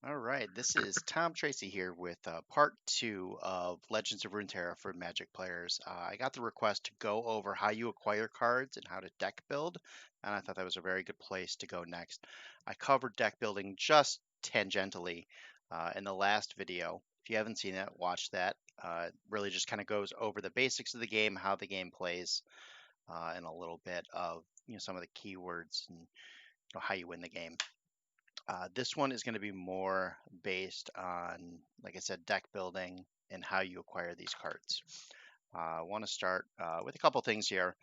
All right, this is Tom Tracy here with part two of Legends of Runeterra for Magic players. I got the request to go over how you acquire cards and how to deck build, and I thought that was a very good place to go next. I covered deck building just tangentially in the last video. If you haven't seen it, watch that. It really just kind of goes over the basics of the game, how the game plays, and a little bit of some of the keywords and how you win the game. This one is going to be more based on, like I said, deck building and how you acquire these cards. I want to start with a couple things here.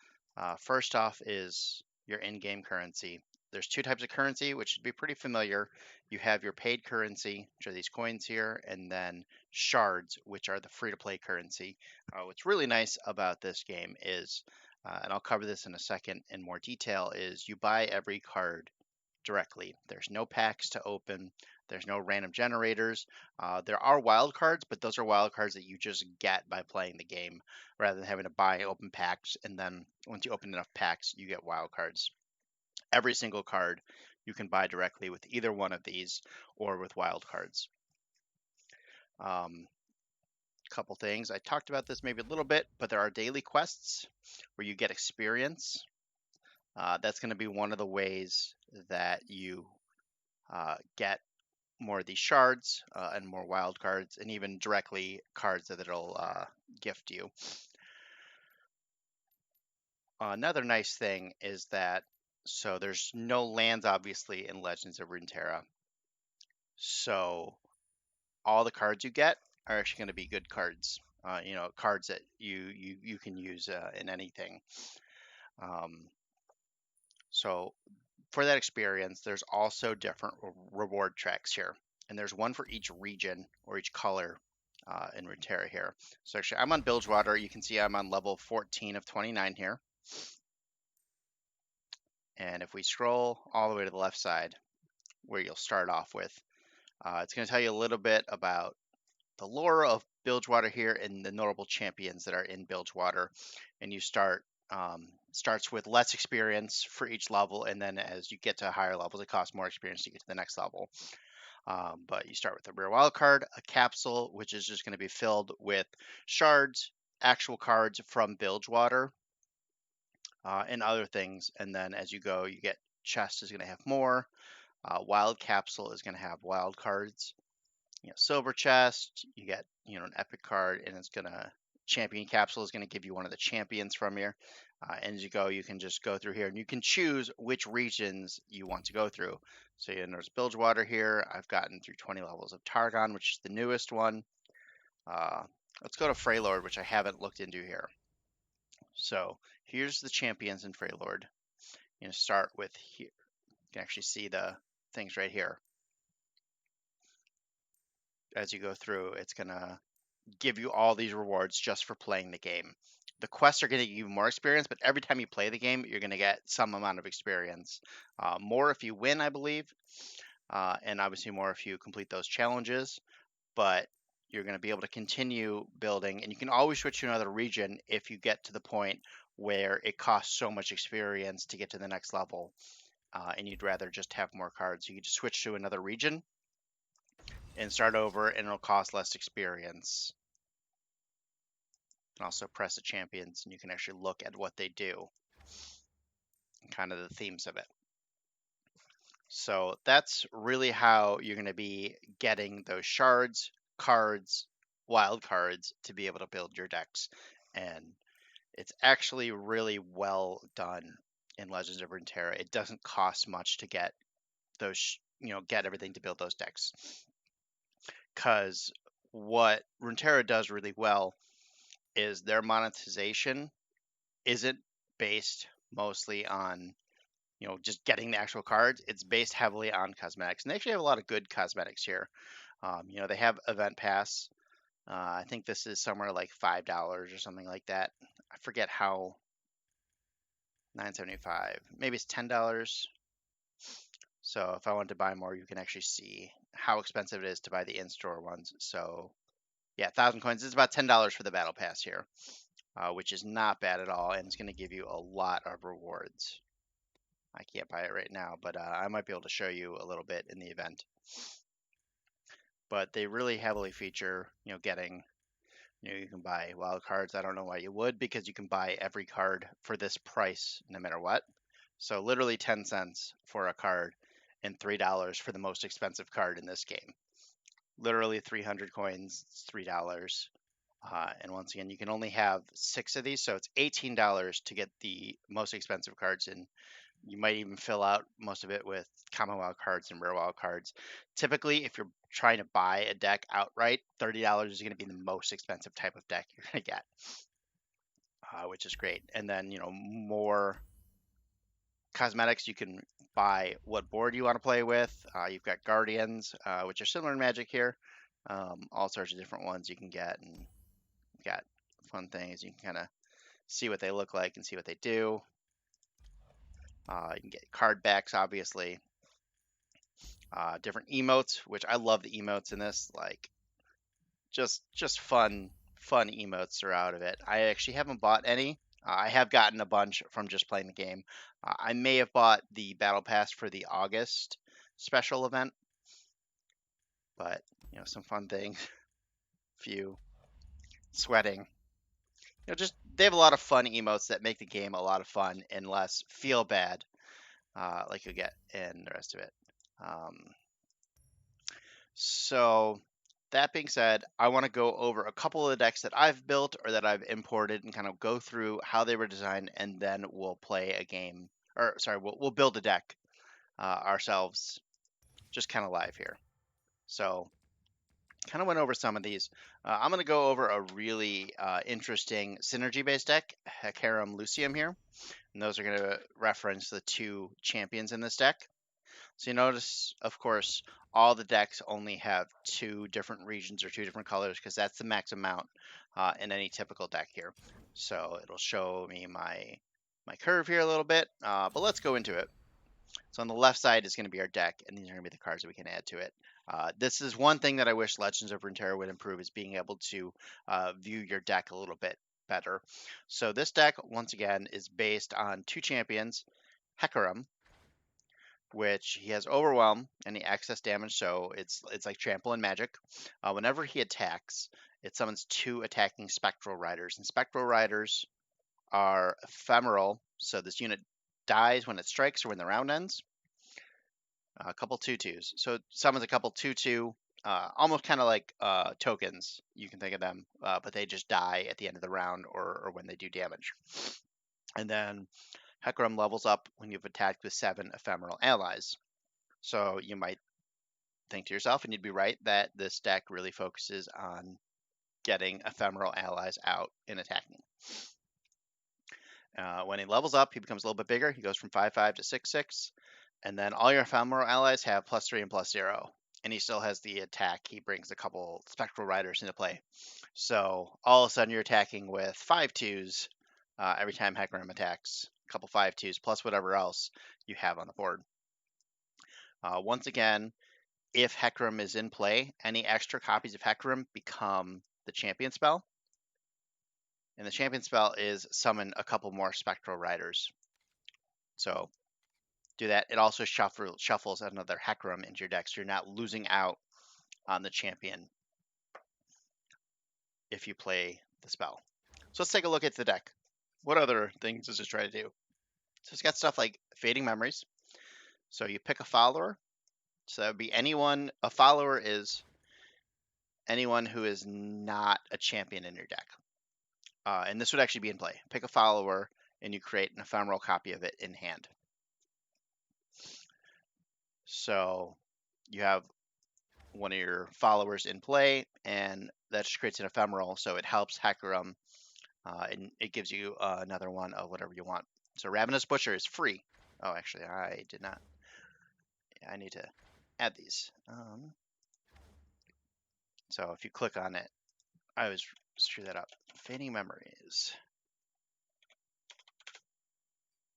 First off is your in-game currency. There's two types of currency, which should be pretty familiar. You have your paid currency, which are these coins here, and then shards, which are the free-to-play currency. What's really nice about this game is, and I'll cover this in a second in more detail, is you buy every card directly. There's no packs to open. There's no random generators. There are wild cards, but those are wild cards that you just get by playing the game rather than having to buy open packs. And then once you open enough packs, you get wild cards. Every single card you can buy directly with either one of these or with wild cards. Couple things. I talked about this maybe a little bit, but there are daily quests where you get experience. That's going to be one of the ways that you get more of these shards and more wild cards, and even directly cards that it'll gift you. Another nice thing is that, so there's no lands obviously in Legends of Runeterra, so all the cards you get are actually going to be good cards. Cards that you can use in anything. So for that experience, there's also different reward tracks here. And there's one for each region or each color in Runeterra here. So actually, I'm on Bilgewater. You can see I'm on level 14 of 29 here. And if we scroll all the way to the left side, where you'll start off with, it's going to tell you a little bit about the lore of Bilgewater here and the notable champions that are in Bilgewater. And you starts with less experience for each level, and then as you get to higher levels, it costs more experience to get to the next level. But you start with a rare wild card, a capsule, which is just going to be filled with shards, actual cards from Bilgewater, and other things. And then as you go, you get chest is going to have more. Wild capsule is going to have wild cards. Silver chest, you get an epic card, and it's going to champion capsule is going to give you one of the champions from here. And as you go, you can just go through here and you can choose which regions you want to go through. So there's Bilgewater here. I've gotten through 20 levels of Targon, which is the newest one. Let's go to Freylord, which I haven't looked into here. So here's the champions in Freylord. Start with here. You can actually see the things right here. As you go through, it's going to give you all these rewards just for playing the game. The quests are going to give you more experience, but every time you play the game, you're going to get some amount of experience. More if you win, I believe, and obviously more if you complete those challenges. But you're going to be able to continue building, and you can always switch to another region if you get to the point where it costs so much experience to get to the next level, and you'd rather just have more cards. You can just switch to another region and start over, and it'll cost less experience. You can also press the champions, and you can actually look at what they do and kind of the themes of it. So that's really how you're going to be getting those shards, cards, wild cards to be able to build your decks. And it's actually really well done in Legends of Runeterra. It doesn't cost much to get those, get everything to build those decks. Because what Runeterra does really well is their monetization isn't based mostly on just getting the actual cards. It's based heavily on cosmetics, and they actually have a lot of good cosmetics here. They have event pass. I think this is somewhere like $5 or something like that. I forget how. $9.75, maybe it's $10. So if I wanted to buy more, you can actually see how expensive it is to buy the in-store ones. So yeah, 1,000 coins is about $10 for the battle pass here, which is not bad at all, and it's going to give you a lot of rewards. I can't buy it right now, but I might be able to show you a little bit in the event. but they really heavily feature, getting, you can buy wild cards. I don't know why you would, because you can buy every card for this price no matter what. So literally 10 cents for a card and $3 for the most expensive card in this game. Literally 300 coins, it's $3. And once again, you can only have 6 of these, so it's $18 to get the most expensive cards, and you might even fill out most of it with common wild cards and rare wild cards. Typically, if you're trying to buy a deck outright, $30 is going to be the most expensive type of deck you're going to get, which is great. And then, more cosmetics. You can buy what board you want to play with. You've got Guardians, which are similar in Magic here. All sorts of different ones you can get, and you've got fun things. You can kind of see what they look like and see what they do. You can get card backs, obviously. Different emotes, which I love the emotes in this. Like, just fun emotes are out of it. I actually haven't bought any. I have gotten a bunch from just playing the game. I may have bought the battle pass for the August special event, but some fun things. Few sweating. Just they have a lot of fun emotes that make the game a lot of fun and less feel bad, like you'll get in the rest of it. So that being said, I want to go over a couple of the decks that I've built or that I've imported and kind of go through how they were designed, and then we'll play a game, or sorry, we'll build a deck ourselves, just kind of live here. So kind of went over some of these. I'm going to go over a really interesting synergy-based deck, Hecarim Lucium here, and those are going to reference the 2 champions in this deck. So you notice, of course, all the decks only have 2 different regions or 2 different colors, because that's the max amount in any typical deck here. So it'll show me my curve here a little bit, but let's go into it. So on the left side is going to be our deck, and these are going to be the cards that we can add to it. This is one thing that I wish Legends of Runeterra would improve, is being able to view your deck a little bit better. So this deck, once again, is based on 2 champions, Hecarim, which he has Overwhelm and the excess damage, so it's like Trample in Magic. Whenever he attacks, it summons 2 attacking Spectral Riders, and Spectral Riders are ephemeral, so this unit dies when it strikes or when the round ends. A couple 2/2s, so it summons a couple 2/2, almost kind of like tokens. You can think of them, but they just die at the end of the round or when they do damage. And then Hecarim levels up when you've attacked with 7 ephemeral allies. So you might think to yourself, and you'd be right, that this deck really focuses on getting ephemeral allies out and attacking. When he levels up, he becomes a little bit bigger. He goes from 5/5 to 6/6, and then all your ephemeral allies have +3 and +0. And he still has the attack. He brings a couple Spectral Riders into play. So all of a sudden, you're attacking with 5/2s every time Hecarim attacks. A couple 5/2s plus whatever else you have on the board. Once again, if Hecarim is in play, any extra copies of Hecarim become the champion spell. And the champion spell is summon a couple more Spectral Riders. So do that. It also shuffles another Hecarim into your deck, so you're not losing out on the champion if you play the spell. So let's take a look at the deck. What other things does it try to do? So it's got stuff like Fading Memories. So you pick a follower. So that would be anyone. A follower is anyone who is not a champion in your deck. And this would actually be in play. Pick a follower, and you create an ephemeral copy of it in hand. So you have one of your followers in play, and that just creates an ephemeral, so it helps Hecarim, and it gives you another one of whatever you want. So Ravenous Butcher is free. Oh, actually, I did not. Yeah, I need to add these. So if you click on it, I always screw that up. Fading Memories.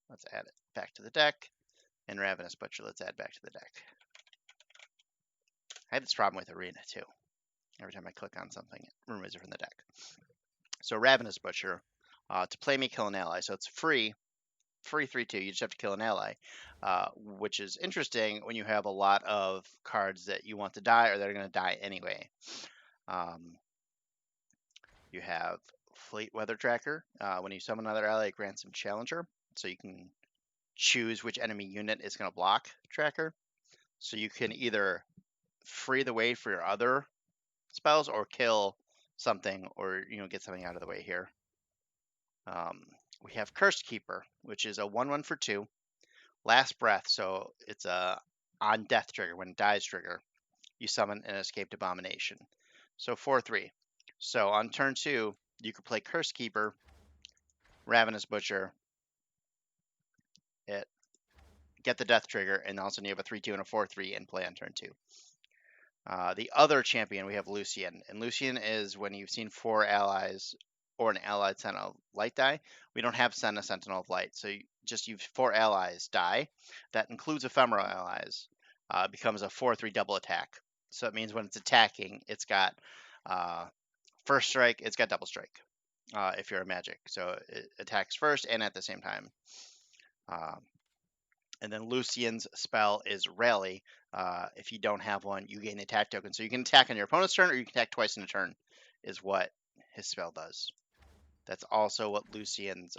Let's add it back to the deck. And Ravenous Butcher, let's add back to the deck. I had this problem with Arena too. Every time I click on something, it removes it from the deck. So Ravenous Butcher, to play me, kill an ally. So it's free, free 3/2. You just have to kill an ally, which is interesting when you have a lot of cards that you want to die or that are going to die anyway. You have Fleet Weather Tracker. When you summon another ally, it grants them Challenger, so you can choose which enemy unit is going to block Tracker. So you can either free the way for your other spells or kill something, or get something out of the way here. We have Cursed Keeper, which is a 1/1 for 2. Last Breath, so it's a on death trigger. When it dies trigger, you summon an Escaped Abomination. So 4/3. So on turn 2, you could play Cursed Keeper, Ravenous Butcher, it get the death trigger, and also you have a 3/2 and a 4/3 in play on turn 2. The other champion, we have Lucian. And Lucian is when you've seen 4 allies or an allied Sentinel of Light die. We don't have send a Sentinel of Light, so you've 4 allies die. That includes ephemeral allies. Becomes a 4/3 double attack. So it means when it's attacking, it's got first strike, it's got double strike if you're a magic. So it attacks first and at the same time. And then Lucian's spell is Rally. If you don't have one, you gain the attack token. So you can attack on your opponent's turn, or you can attack twice in a turn, is what his spell does. That's also what Lucian's,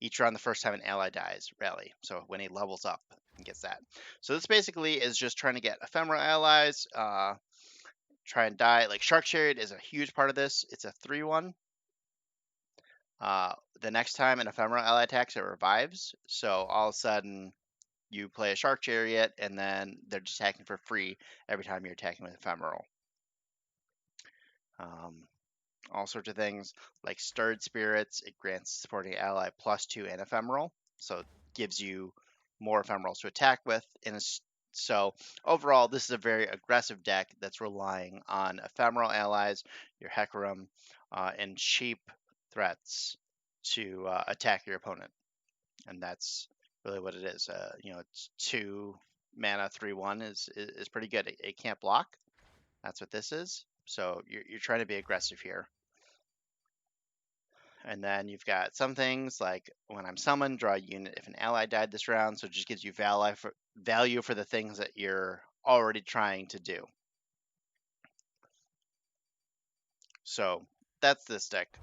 each round the first time an ally dies, Rally. So when he levels up, he gets that. So this basically is just trying to get ephemeral allies, try and die. Like Shark Chariot is a huge part of this. It's a 3/1. The next time an ephemeral ally attacks, it revives. So all of a sudden, you play a Shark Chariot, and then they're just attacking for free every time you're attacking with ephemeral. All sorts of things like Stirred Spirits. It grants supporting ally +2 and ephemeral, so it gives you more ephemerals to attack with. So overall, this is a very aggressive deck that's relying on ephemeral allies, your Hecarim, and cheap threats to attack your opponent, and that's really what it is. It's 2 mana 3/1 is pretty good. It can't block. That's what this is. So you're trying to be aggressive here. And then you've got some things like when I'm summoned, draw a unit if an ally died this round. So it just gives you value for the things that you're already trying to do. So that's this deck.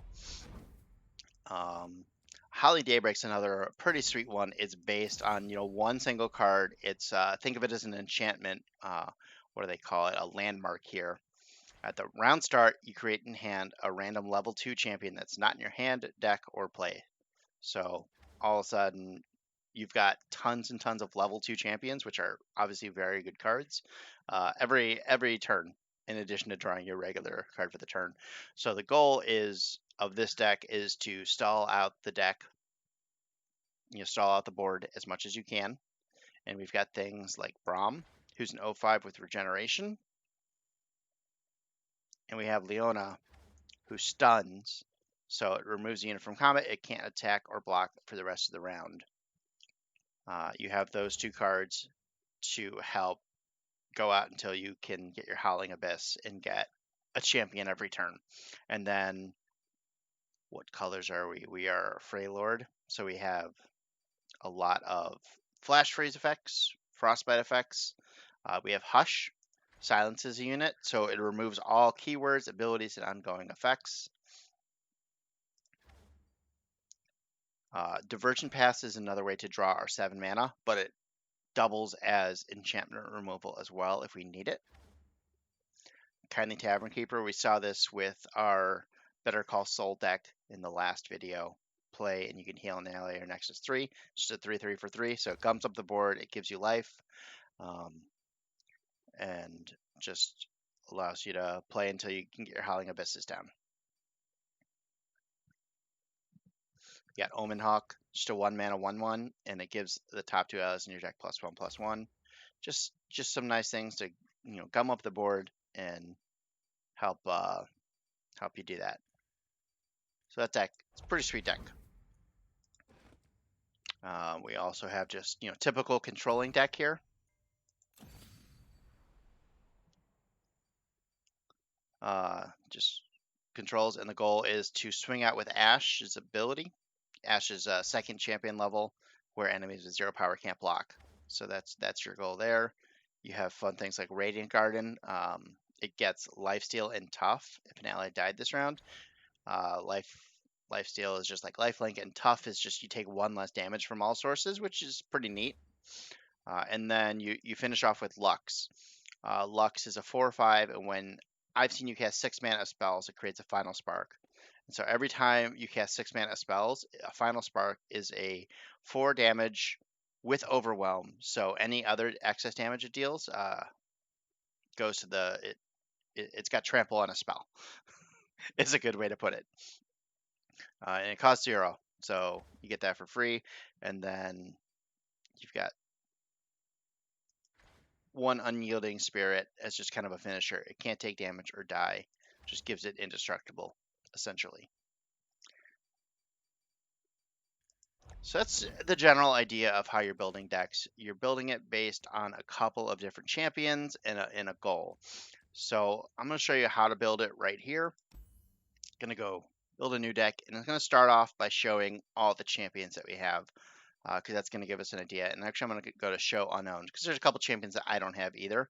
Holly Daybreak's another pretty sweet one. It's based on one single card. It's think of it as an enchantment. What do they call it? A landmark here. At the round start, you create in hand a random level 2 champion that's not in your hand, deck, or play. So all of a sudden, you've got tons and tons of level 2 champions, which are obviously very good cards, every turn, in addition to drawing your regular card for the turn. So the goal of this deck is to stall out the deck, stall out the board as much as you can. And we've got things like Braum, who's an 0/5 with regeneration. And we have Leona, who stuns, so it removes the unit from combat. It can't attack or block for the rest of the round. You have those 2 cards to help go out until you can get your Howling Abyss and get a champion every turn. And then, what colors are we? We are Freylord, so we have a lot of Flash Freeze effects, Frostbite effects. We have Hush, silences a unit, so it removes all keywords, abilities, and ongoing effects. Divergent Pass is another way to draw our 7 mana, but it doubles as enchantment removal as well if we need it. Kindly Tavern Keeper, we saw this with our Better Call Saul deck in the last video. Play and you can heal an ally or Nexus 3. Just a 3/3 for 3, so it gums up the board, it gives you life, and just allows you to play until you can get your Howling Abysses down. You got Omen Hawk, just a 1 mana 1/1, and it gives the top 2 allies in your deck +1/+1. Just some nice things to gum up the board and help you do that. So that deck, it's a pretty sweet deck. We also have just typical controlling deck here. Just controls, and the goal is to swing out with Ash's ability Ash's second champion level, where enemies with 0 power can't block. So that's your goal there. You have fun things like Radiant Garden. It gets lifesteal and tough if an ally died this round. Lifesteal is just like lifelink, and tough is just you take 1 less damage from all sources, which is pretty neat. And then you finish off with Lux. Lux is a 4/5, and when I've seen you cast 6 mana of spells, it creates a Final Spark. And so every time you cast 6 mana of spells, a Final Spark is a 4 damage with Overwhelm. So any other excess damage it deals goes to it's got trample on a spell. It's a good way to put it. And it costs 0, so you get that for free. And then you've got 1 Unyielding Spirit as just kind of a finisher. It can't take damage or die. Just gives it indestructible, essentially. So that's the general idea of how you're building decks. You're building it based on a couple of different champions and a goal. So I'm going to show you how to build it right here. Going to go build a new deck, and it's going to start off by showing all the champions that we have, because that's going to give us an idea. And actually, I'm going to go to show unknown, because there's a couple champions that I don't have either.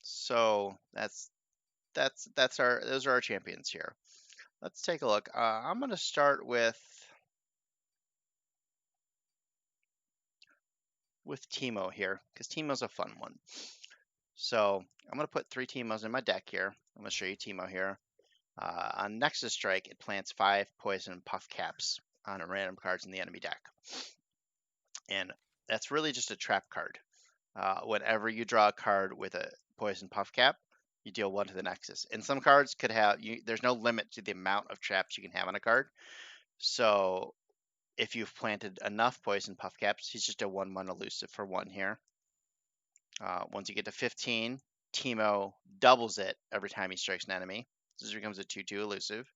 So those are our champions here. Let's take a look. I'm going to start with Teemo here, because Teemo's a fun one. So I'm going to put 3 Teemos in my deck here. I'm going to show you Teemo here. On Nexus Strike, it plants 5 poison puff caps on random cards in the enemy deck. And that's really just a trap card. Whenever you draw a card with a poison puff cap, you deal 1 to the Nexus. And some cards could have, there's no limit to the amount of traps you can have on a card. So if you've planted enough poison puff caps, he's just a 1/1 elusive for 1 here. Once you get to 15, Teemo doubles it every time he strikes an enemy. So this becomes a 2/2 elusive.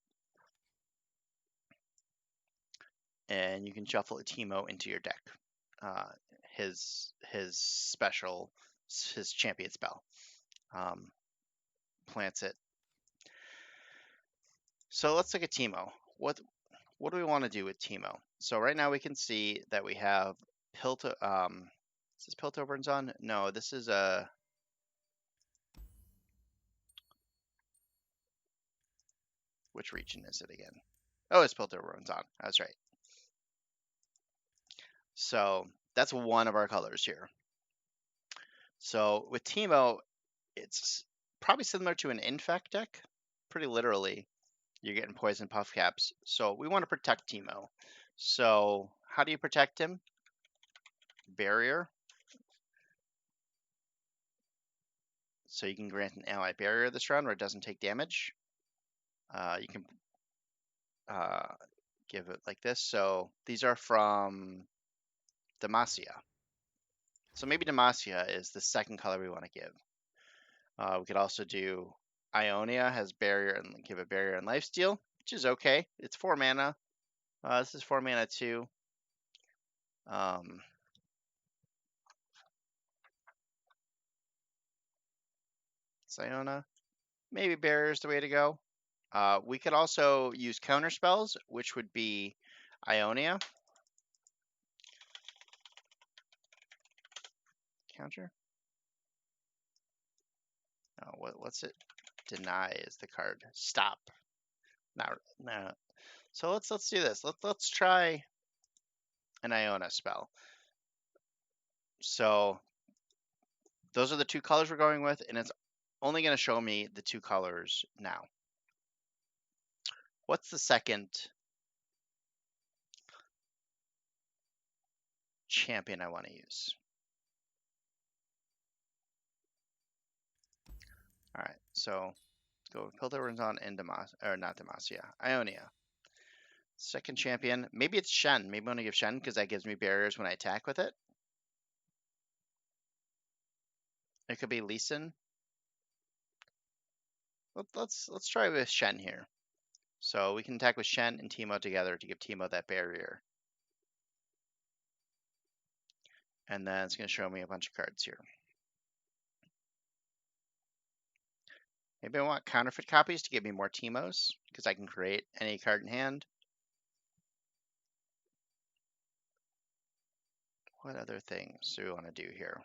And you can shuffle a Teemo into your deck. His special, his champion spell. Plants it. So let's look at Teemo. What do we want to do with Teemo? So right now we can see that we have is this Piltover's on? No, this is a which region is it again? Oh, it's Piltover's on. That's right. So that's one of our colors here. So with Teemo, it's probably similar to an Infect deck. Pretty literally, you're getting poison puff caps. So we want to protect Teemo. So how do you protect him? Barrier. So you can grant an ally barrier this round where it doesn't take damage. You can give it like this. So these are from Demacia. So maybe Demacia is the second color we want to give. We could also do Ionia has barrier and give a barrier and lifesteal, which is okay. It's 4 mana. This is 4 mana too. Siona, maybe barrier is the way to go. We could also use counter spells, which would be Ionia. Counter. Oh, what's it? Deny is the card. Stop. No. So let's do this. Let's try an Iona spell. So those are the 2 colors we're going with, and it's only going to show me the 2 colors now. What's the second champion I want to use? All right, so let's go with Piltover's on and not Demacia, Ionia. Second champion, maybe it's Shen. Maybe I want to give Shen because that gives me barriers when I attack with it. It could be Lee Sin. Let's try with Shen here. So we can attack with Shen and Teemo together to give Teemo that barrier. And then it's going to show me a bunch of cards here. Maybe I want counterfeit copies to give me more Teemos, because I can create any card in hand. What other things do we want to do here?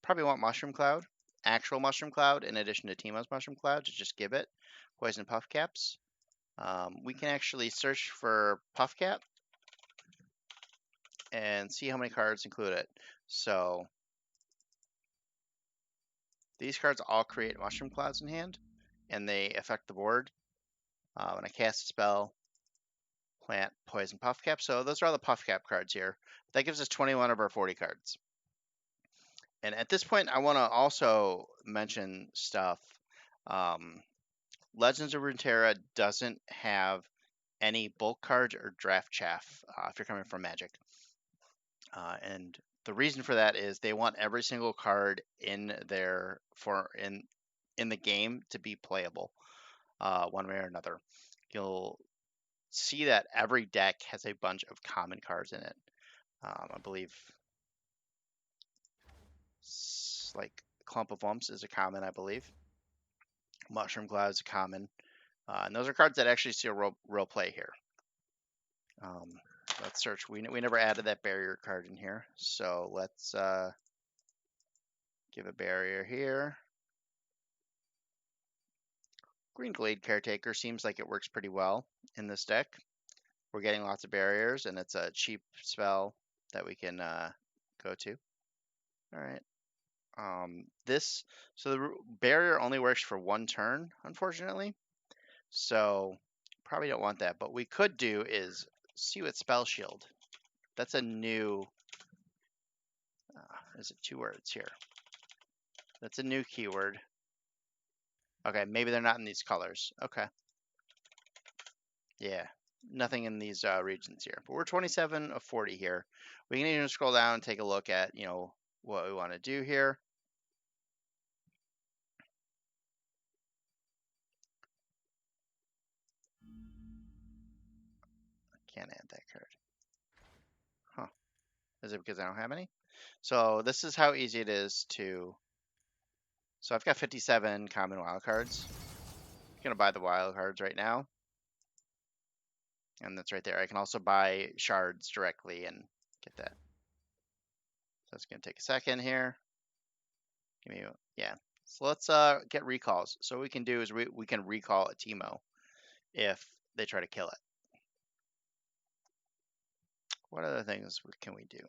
Probably want Mushroom Cloud, actual Mushroom Cloud, in addition to Teemo's Mushroom Cloud, to just give it Poison Puff Caps. We can actually search for Puff Cap and see how many cards include it. So these cards all create Mushroom Clouds in hand, and they affect the board. When I cast a spell, plant Poison Puff Cap. So those are all the Puff Cap cards here. That gives us 21 of our 40 cards. And at this point, I want to also mention stuff. Legends of Runeterra doesn't have any bulk cards or draft chaff if you're coming from Magic. And the reason for that is they want every single card in their in the game to be playable one way or another. You'll see that every deck has a bunch of common cards in it. I believe like Clump of Wumps is a common, I believe. Mushroom Cloud is a common. And those are cards that actually see a real play here. Let's search. We never added that barrier card in here, so let's give a barrier here. Green Glade Caretaker seems like it works pretty well in this deck. We're getting lots of barriers, and it's a cheap spell that we can go to. All right. So the barrier only works for one turn, unfortunately. So probably don't want that. But we could do is see what Spell Shield. That's a new. Is it 2 words here? That's a new keyword. Okay, maybe they're not in these colors. Okay. Yeah, nothing in these regions here. But we're 27 of 40 here. We can even scroll down and take a look at, what we want to do here. Can't add that card. Huh. Is it because I don't have any? So this is how easy it is to... So I've got 57 common wild cards. I'm going to buy the wild cards right now. And that's right there. I can also buy shards directly and get that. So it's going to take a second here. Yeah. So let's get recalls. So what we can do is we can recall a Teemo if they try to kill it. What other things can we do?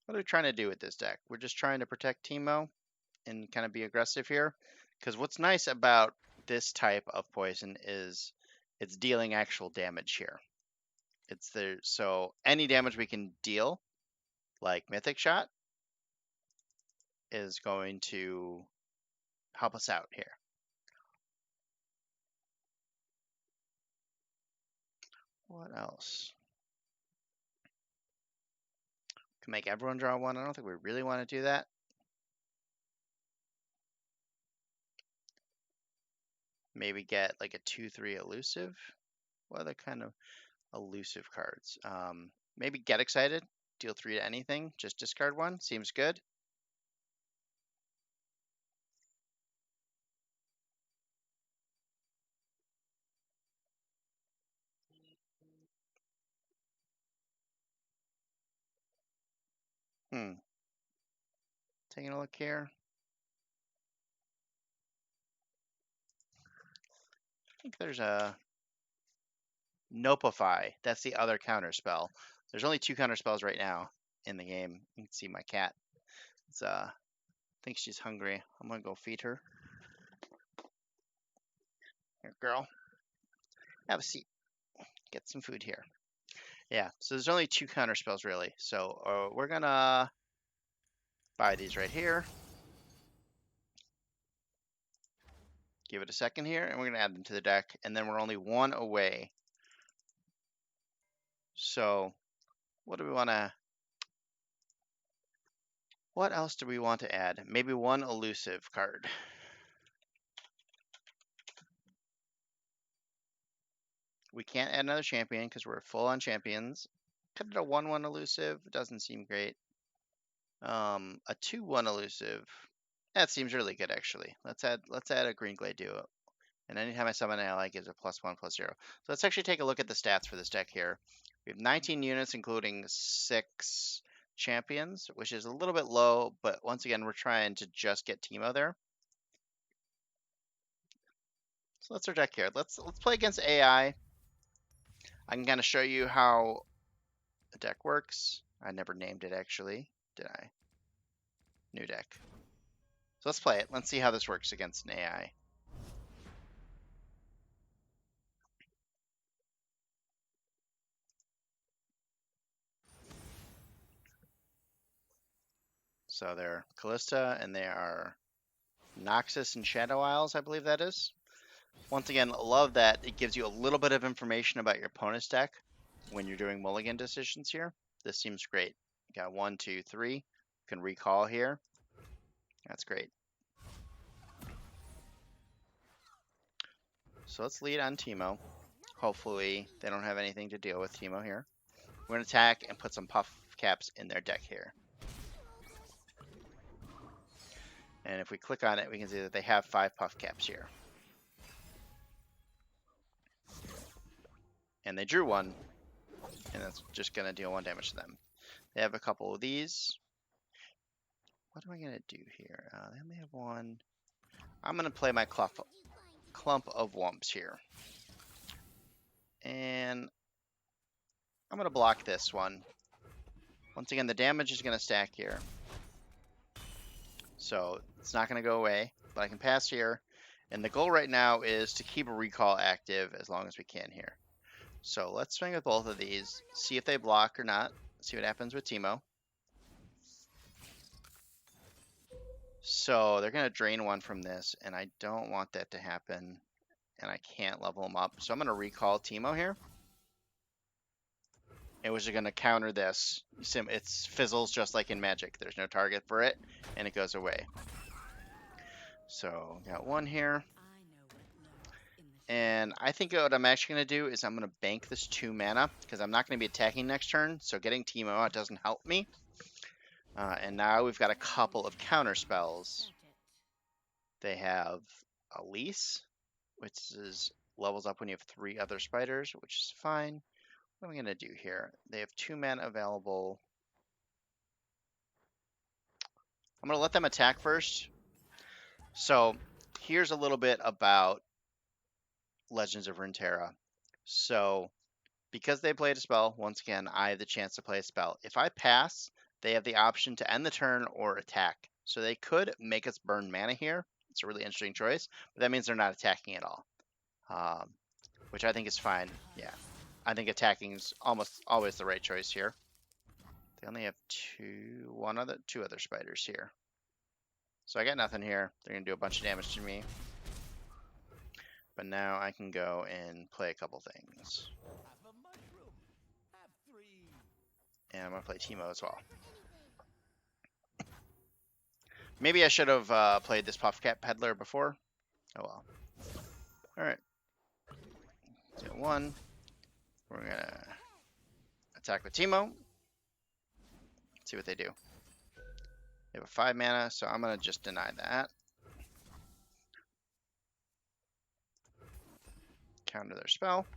What are we trying to do with this deck? We're just trying to protect Teemo and kind of be aggressive here. Because what's nice about this type of poison is it's dealing actual damage here. So any damage we can deal, like Mythic Shot, is going to help us out here. What else? Can make everyone draw one. I don't think we really want to do that. Maybe get like a 2/3 elusive. What other kind of elusive cards? Maybe Get Excited. Deal 3 to anything. Just discard 1. Seems good. Taking a look here. I think there's a Nopify. That's the other counter spell. There's only 2 counter spells right now in the game. You can see my cat. It's I think she's hungry. I'm gonna go feed her. Here, girl. Have a seat. Get some food here. Yeah, so there's only 2 counter spells really. So we're gonna buy these right here. Give it a second here, and we're gonna add them to the deck, and then we're only 1 away. So what do we want to... What else do we want to add? Maybe 1 elusive card. We can't add another champion because we're full on champions. Put it a 1/1 elusive. Doesn't seem great. A 2/1 elusive. That seems really good actually. Let's add a Green Glade Duo. And anytime I summon an ally, it gives a +1/+0. So let's actually take a look at the stats for this deck here. We have 19 units, including 6 champions, which is a little bit low, but once again, we're trying to just get Teemo there. So that's our deck here. Let's play against AI. I can kind of show you how the deck works. I never named it actually, did I? New deck. So let's play it. Let's see how this works against an AI. So they're Callista, and they are Noxus and Shadow Isles, I believe that is. Once again, love that it gives you a little bit of information about your opponent's deck when you're doing mulligan decisions here. This seems great. You got 1, 2, 3. You can recall here. That's great. So let's lead on Teemo. Hopefully they don't have anything to deal with Teemo here. We're going to attack and put some puff caps in their deck here. And if we click on it, we can see that they have 5 puff caps here. And they drew 1, and that's just going to deal 1 damage to them. They have a couple of these. What am I going to do here? They only have 1. I'm going to play my clump of Wumps here. And I'm going to block this one. Once again, the damage is going to stack here. So it's not going to go away, but I can pass here. And the goal right now is to keep a recall active as long as we can here. So let's swing with both of these, see if they block or not, see what happens with Teemo. So they're going to drain 1 from this, and I don't want that to happen, and I can't level them up. So I'm going to recall Teemo here. It was going to counter this. It fizzles just like in Magic. There's no target for it, and it goes away. So got 1 here. And I think what I'm actually going to do is I'm going to bank this 2 mana because I'm not going to be attacking next turn. So getting Teemo out doesn't help me. And now we've got a couple of counter spells. They have Elise, which is levels up when you have 3 other spiders, which is fine. What am I going to do here? They have 2 mana available. I'm going to let them attack first. So here's a little bit about Legends of Runeterra. So because they played a spell, once again, I have the chance to play a spell. If I pass, they have the option to end the turn or attack. So they could make us burn mana here. It's a really interesting choice, but that means they're not attacking at all, which I think is fine. Yeah, I think attacking is almost always the right choice here. They only have 2 other spiders here. So I got nothing here. They're going to do a bunch of damage to me. But now I can go and play a couple things. And I'm going to play Teemo as well. Maybe I should have played this Puffcat Peddler before. Oh well. Alright. So 1. We're going to attack with Teemo. See what they do. They have a 5 mana, so I'm going to just deny that. Counter their spell.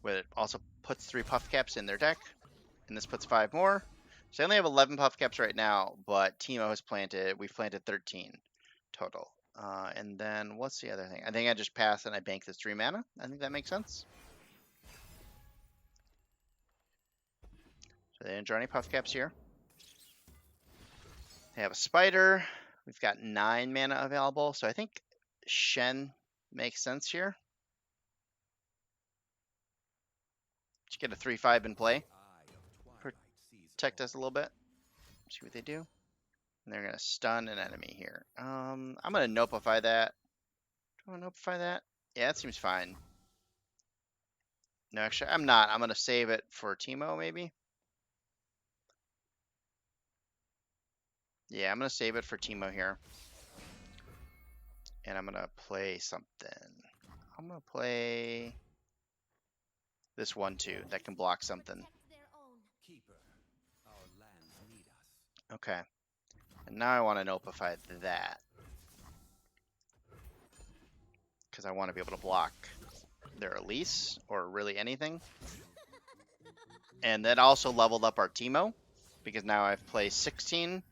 It also puts 3 puff caps in their deck. And this puts 5 more. So I only have 11 puff caps right now, but Teemo has planted, we've planted 13 total. And then what's the other thing? I think I just pass and I bank this 3 mana. I think that makes sense. So they didn't draw any puff caps here. They have a spider. We've got 9 mana available. So I think Shen makes sense here. Just get a 3/5 in play. Protect us a little bit. See what they do. And they're going to stun an enemy here. I'm going to Nopify that. Do I Nopify that? Yeah, that seems fine. No, actually, I'm not. I'm going to save it for Teemo, maybe. Yeah, I'm going to save it for Teemo here. And I'm going to play something. I'm gonna play this 1/2 that can block something. Okay. And now I want to notify that. Because I want to be able to block their Elise or really anything. And that also leveled up our Teemo. Because now I've placed 16.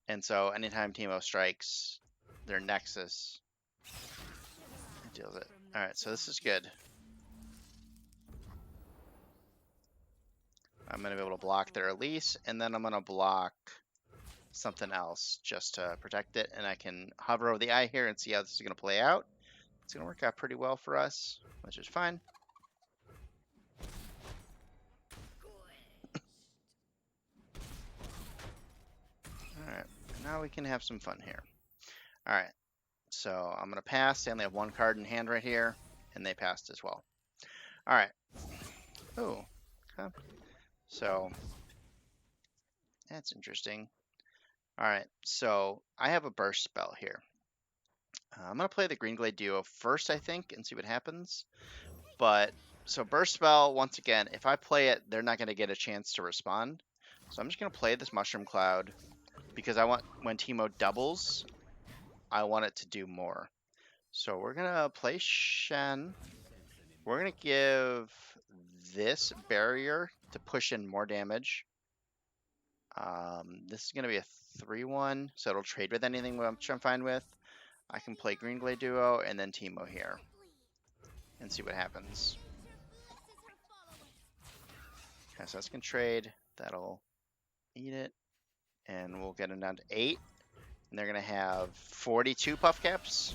And so anytime Teemo strikes their Nexus, it deals it. Alright, so this is good. I'm going to be able to block their Elise, and then I'm going to block something else just to protect it. And I can hover over the eye here and see how this is going to play out. It's going to work out pretty well for us, which is fine. Alright, now we can have some fun here. Alright, so I'm going to pass. They only have one card in hand right here, and they passed as well. Alright. Oh, okay. So, that's interesting. Alright, so I have a burst spell here. I'm going to play the Green Glade Duo first, I think, and see what happens. But, so burst spell, once again, if I play it, they're not going to get a chance to respond. So I'm just going to play this Mushroom Cloud, because I want, when Teemo doubles, I want it to do more. So we're going to play Shen. We're going to give this barrier to push in more damage. This is going to be a 3-1, so it'll trade with anything which I'm fine with. I can play Green Glade Duo and then Teemo here and see what happens. Okay, so that's going to trade. That'll eat it. And we'll get them down to 8. And they're going to have 42 puff caps.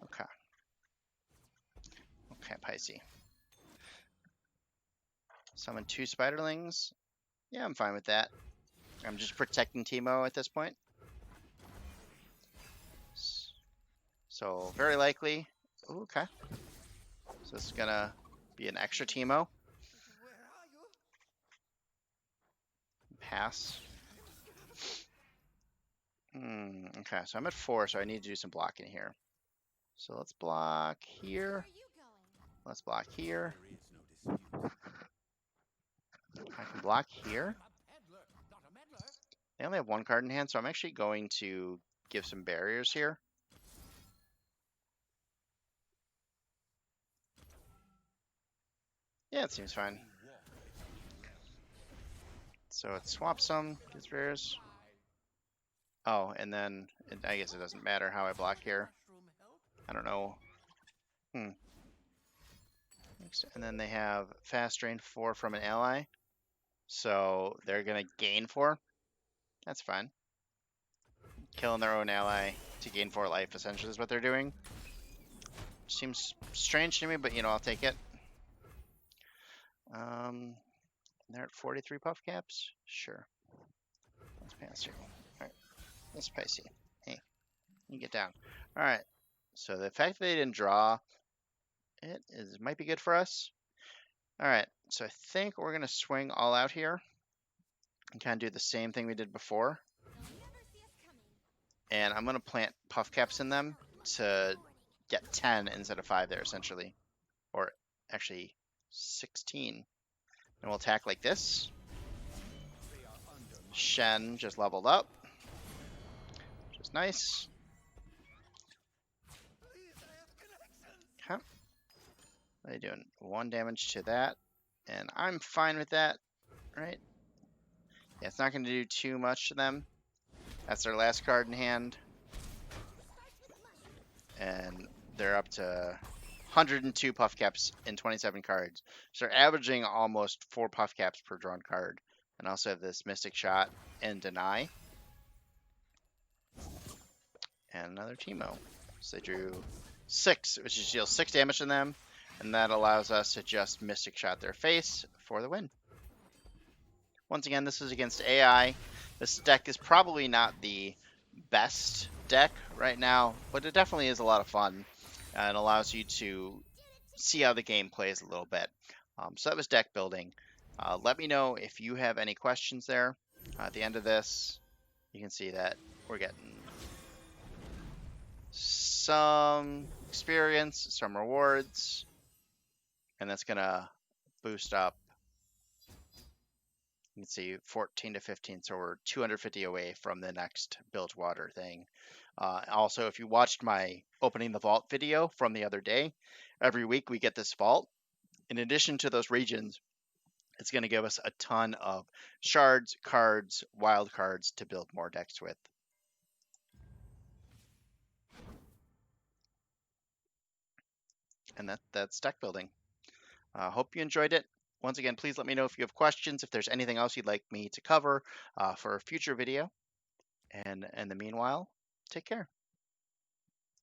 Okay. Okay, Pisces. Summon 2 spiderlings. Yeah, I'm fine with that. I'm just protecting Teemo at this point. So, very likely. Ooh, okay. So this is going to be an extra Teemo. Pass. Okay, so I'm at 4, so I need to do some blocking here. So let's block here. Let's block here. I can block here. They only have 1 card in hand, so I'm actually going to give some barriers here. Yeah, it seems fine. So it swaps some, gives barriers. Oh, and then I guess it doesn't matter how I block here. I don't know. And then they have fast drain 4 from an ally. So they're going to gain 4. That's fine. Killing their own ally to gain 4 life, essentially, is what they're doing. Seems strange to me, but, I'll take it. They're at 43 puff caps? Sure. Let's pass here. Alright. Let's Pisces. Hey, you get down. Alright. So the fact that they didn't draw it might be good for us. Alright. So I think we're going to swing all out here and kind of do the same thing we did before. And I'm going to plant puff caps in them to get 10 instead of 5 there, essentially. Or actually 16. And we'll attack like this. Shen just leveled up. Which is nice. Okay. What are they doing? 1 damage to that. And I'm fine with that, right? Yeah, it's not going to do too much to them. That's their last card in hand. And they're up to 102 puff caps in 27 cards. So they're averaging almost 4 puff caps per drawn card. And also have this Mystic Shot and Deny. And another Teemo. So they drew 6, which is deals 6 damage to them. And that allows us to just Mystic Shot their face for the win. Once again, this is against AI. This deck is probably not the best deck right now, but it definitely is a lot of fun. And allows you to see how the game plays a little bit. So that was deck building. Let me know if you have any questions there. At the end of this, you can see that we're getting some experience, some rewards, and that's gonna boost up. You can see 14 to 15, so we're 250 away from the next Bilgewater thing. Also, if you watched my opening the vault video from the other day, every week we get this vault. In addition to those regions, it's going to give us a ton of shards, cards, wild cards to build more decks with. And that's deck building. Hope you enjoyed it. Once again, please let me know if you have questions, if there's anything else you'd like me to cover for a future video. And in the meanwhile, take care.